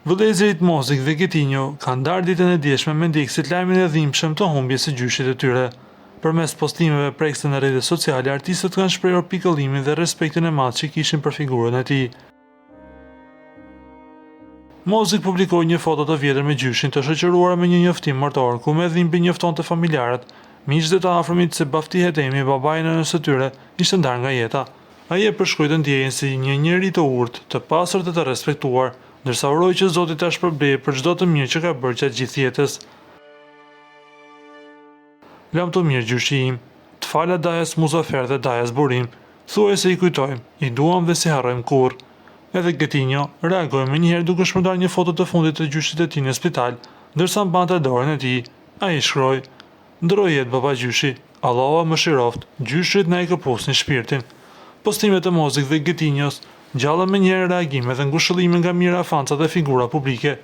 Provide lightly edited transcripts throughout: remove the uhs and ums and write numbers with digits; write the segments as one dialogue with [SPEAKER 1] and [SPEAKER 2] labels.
[SPEAKER 1] Vëllezërit Mozik dhe Getinjo kanë ndarë ditën e dieshme me ndjekësit lajmin e dhimbshëm të humbjes së gjyshit të tyre. Përmes postimeve prekse në rrjetet sociale, artistët kanë shprehur pikëllimin dhe respektin e madh që kishin për figurën e tij. Mozik publikoi një foto të vjetër me gjyshin të shoqëruar me një njoftim martor, ku me dhimbje njoftonte familjarët, miq dhe të afërmit se Bafti Hetemi, babai e nënës së tyre, ishte ndarë nga jeta. Ai e përshkroi ndjenjën si një njeri të urtë, të pastër dhe të respektuar, ndërsa uroi që Zoti ta shpërblejë për çdo të mirë që ka bërë gjatë gjithë jetës. Lam të mirë gjyshi im, të fala Dajas Muzafer dhe Dajas Burim, thuaj se i kujtojmë, i duam dhe si harrojmë kurrë. Edhe Getinjo reagoi më njëherë duke shpërndar një foto të fundit të gjyshit të tij në spital, ndërsa mbante dorën e tij. Ai shkroi: "Ndroi jetë baba gjyshi, Allahu më shiroft, gjyshit na i këpusin shpirtin." Postimet e Mozik dhe Getinjos gjallën me njëherë reagime dhe ngushëllime nga mira fanca dhe figura publike.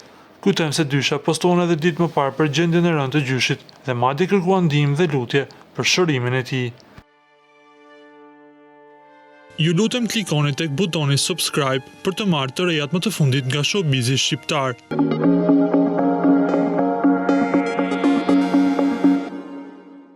[SPEAKER 1] Kujtojmë se dysha postuan edhe ditë më parë për gjendjen e rëndë të gjyshit dhe madje kërkuan ndihmë dhe lutje për shërimin e tij. Ju lutem klikoni tek butoni subscribe për të marrë të rejat më të fundit nga showbizi shqiptar.